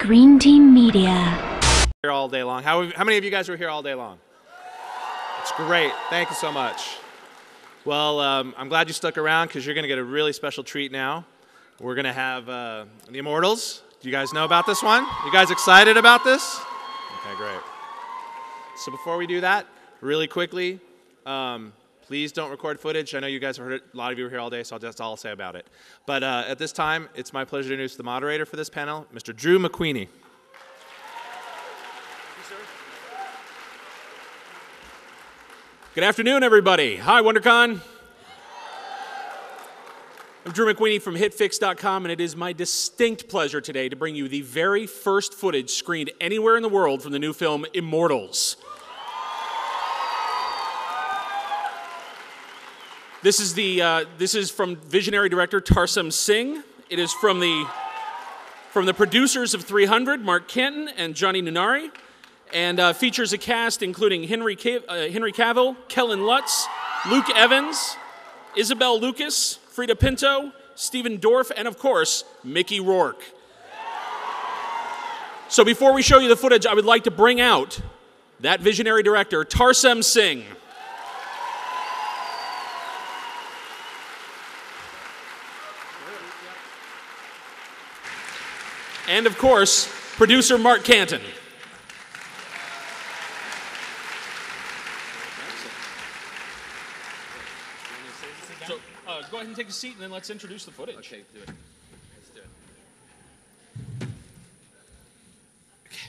Green Team Media. Here all day long. How many of you guys were here all day long? It's great. Thank you so much. Well, I'm glad you stuck around because you're going to get a really special treat now. We're going to have the Immortals. Do you guys know about this one? You guys excited about this? Okay, great. So before we do that, really quickly, please don't record footage. I know you guys have heard it. A lot of you were here all day, so that's all I'll say about it. But at this time, it's my pleasure to introduce the moderator for this panel, Mr. Drew McQueenie. Good afternoon, everybody. Hi, Wondercon. I'm Drew McQueenie from HitFix.com, and it is my distinct pleasure today to bring you the very first footage screened anywhere in the world from the new film Immortals. This is from visionary director Tarsem Singh. It is from the producers of 300, Mark Canton and Johnny Nunari, and features a cast including Henry Cavill, Kellen Lutz, Luke Evans, Isabel Lucas, Frida Pinto, Stephen Dorff, and of course, Mickey Rourke. So before we show you the footage, I would like to bring out that visionary director, Tarsem Singh. And of course, producer Mark Canton. So go ahead and take a seat and then let's introduce the footage. Okay, do it. Let's do it. Okay.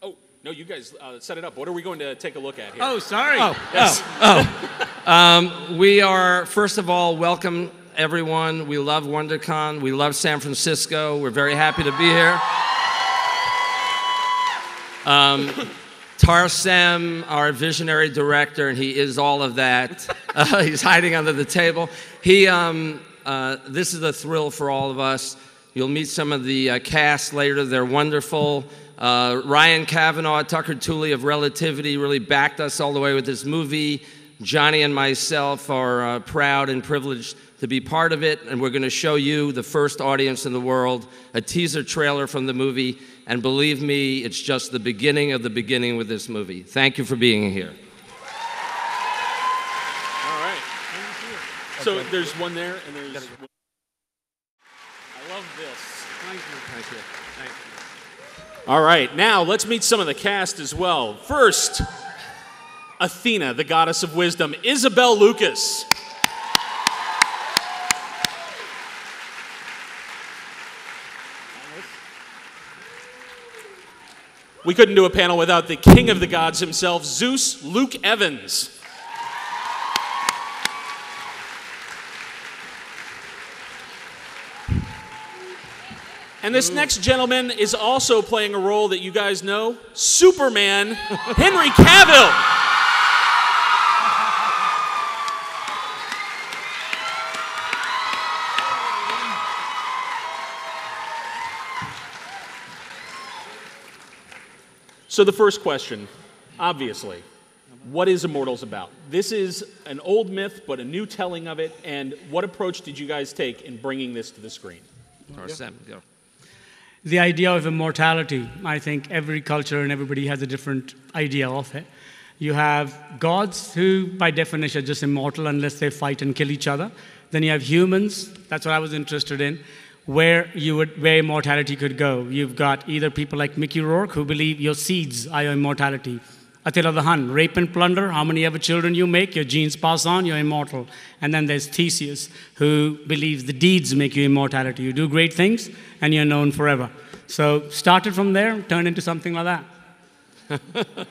Oh, no, you guys set it up. What are we going to take a look at here? Oh, sorry. Yes. We are, first of all, welcome everyone. We love Wondercon. We love San Francisco. We're very happy to be here. Tarsem, our visionary director, and he is all of that. He's hiding under the table. This is a thrill for all of us. You'll meet some of the cast later. They're wonderful. Ryan Kavanaugh, Tucker Tooley of Relativity really backed us all the way with this movie. Johnny and myself are proud and privileged to be part of it, and we're going to show you, the first audience in the world, a teaser trailer from the movie, and believe me, it's just the beginning of the beginning with this movie. Thank you for being here. All right. So there's one there, and there's one. I love this. Thank you. Thank you. Thank you. All right, now let's meet some of the cast as well. First, Athena, the goddess of wisdom, Isabel Lucas. We couldn't do a panel without the king of the gods himself, Zeus, Luke Evans. And this next gentleman is also playing a role that you guys know, Superman, Henry Cavill. So the first question, obviously, what is Immortals about? This is an old myth, but a new telling of it, and what approach did you guys take in bringing this to the screen? Tarsem, go. The idea of immortality, I think every culture and everybody has a different idea of it. You have gods who, by definition, are just immortal unless they fight and kill each other. Then you have humans, that's what I was interested in, where immortality could go. You've got either people like Mickey Rourke, who believe your seeds are your immortality. Attila the Hun, rape and plunder, how many ever children you make, your genes pass on, you're immortal. And then there's Theseus, who believes the deeds make you immortality. You do great things, and you're known forever. So started from there, turned into something like that.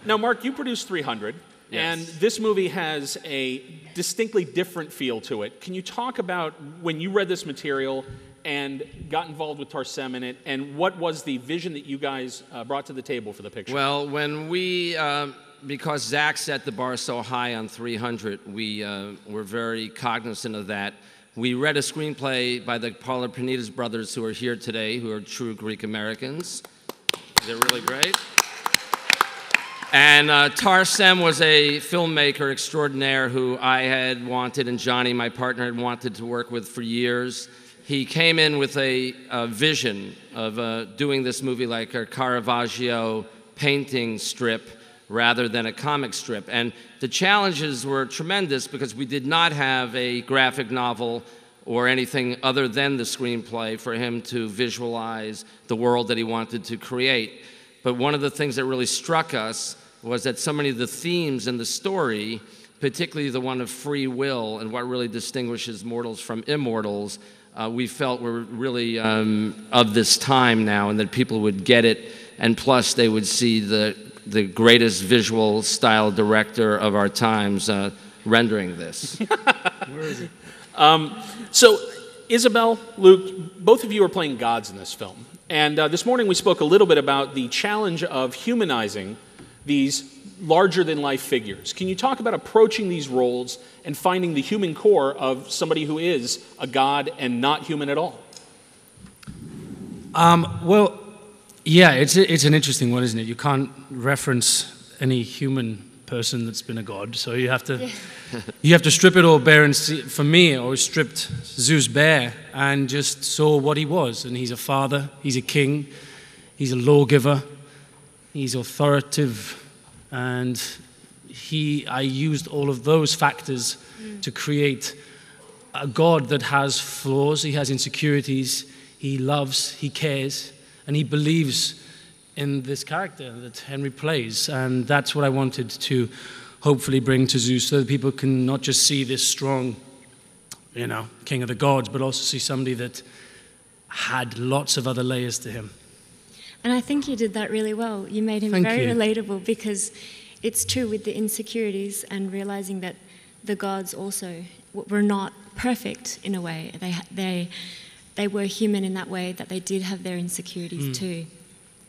Now, Mark, you produced 300, yes. And this movie has a distinctly different feel to it. Can you talk about when you read this material and got involved with Tarsem in it, and what was the vision that you guys brought to the table for the picture? Well, when we, because Zach set the bar so high on 300, we were very cognizant of that. We read a screenplay by the Paula Panitas brothers, who are here today, who are true Greek Americans. They're really great. And Tarsem was a filmmaker extraordinaire who I had wanted, and Johnny, my partner, had wanted to work with for years. he came in with a vision of doing this movie like a Caravaggio painting strip rather than a comic strip. And the challenges were tremendous because we did not have a graphic novel or anything other than the screenplay for him to visualize the world that he wanted to create. But one of the things that really struck us was that so many of the themes in the story, particularly the one of free will and what really distinguishes mortals from immortals, we felt were really of this time now, and that people would get it, and plus they would see the greatest visual style director of our times rendering this. Where is he? So, Isabel, Luke, both of you are playing gods in this film. And this morning we spoke a little bit about the challenge of humanizing these larger-than-life figures. Can you talk about approaching these roles and finding the human core of somebody who is a god and not human at all? Well, yeah, it's an interesting one, isn't it? You can't reference any human person that's been a god, so you have to strip it all bare and see. For me, I always stripped Zeus bare and just saw what he was. And he's a father, he's a king, he's a lawgiver, he's authoritative, and I used all of those factors to create a god that has flaws, he has insecurities, he loves, he cares, and he believes in this character that Henry plays. And that's what I wanted to hopefully bring to Zeus, so that people can not just see this strong, king of the gods, but also see somebody that had lots of other layers to him. And I think you did that really well. You made him very relatable, because it's true with the insecurities and realizing that the gods also were not perfect in a way. They were human in that way, that they did have their insecurities too.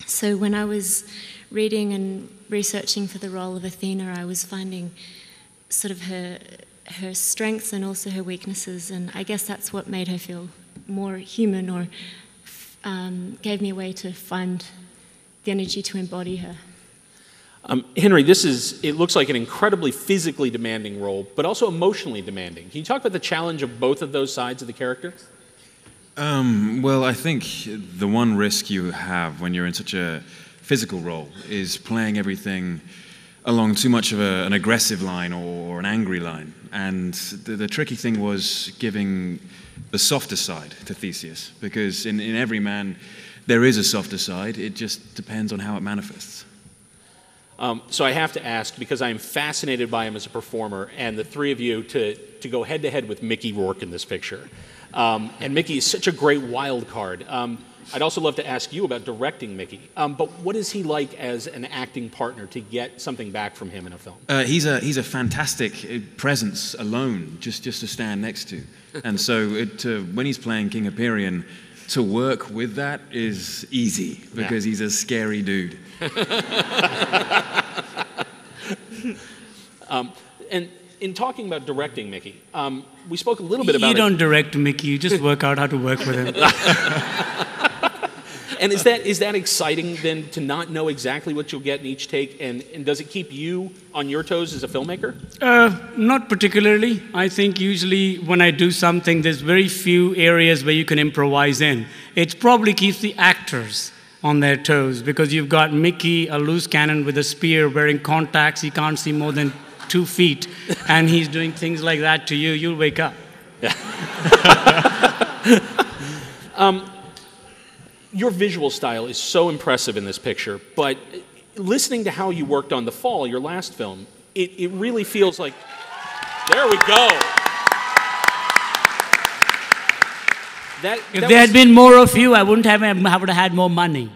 So when I was reading and researching for the role of Athena, I was finding sort of her strengths and also her weaknesses, and I guess that's what made her feel more human, or gave me a way to find the energy to embody her. Henry, it looks like an incredibly physically demanding role, but also emotionally demanding. Can you talk about the challenge of both of those sides of the character? Well, I think the one risk you have when you're in such a physical role is playing everything along too much of an aggressive line or an angry line. And the tricky thing was giving the softer side to Theseus, because in every man there is a softer side. It just depends on how it manifests. So I have to ask, because I'm fascinated by him as a performer, and the three of you to go head-to-head with Mickey Rourke in this picture. And Mickey is such a great wild card. I'd also love to ask you about directing Mickey. But what is he like as an acting partner to get something back from him in a film? He's a fantastic presence alone, just to stand next to. And so when he's playing King Hyperion, to work with that is easy, because he's a scary dude. And in talking about directing Mickey, we spoke a little bit about You don't direct Mickey, you just work out how to work with him. And is that exciting then, to not know exactly what you'll get in each take, and does it keep you on your toes as a filmmaker? Not particularly. I think usually when I do something, there's very few areas where you can improvise in. It probably keeps the actors on their toes, because you've got Mickey, a loose cannon with a spear, wearing contacts, he can't see more than 2 feet, and he's doing things like that to you, you'll wake up. Your visual style is so impressive in this picture, but listening to how you worked on The Fall, your last film, it really feels like, there we go. If there had been more of you, I would have had more money.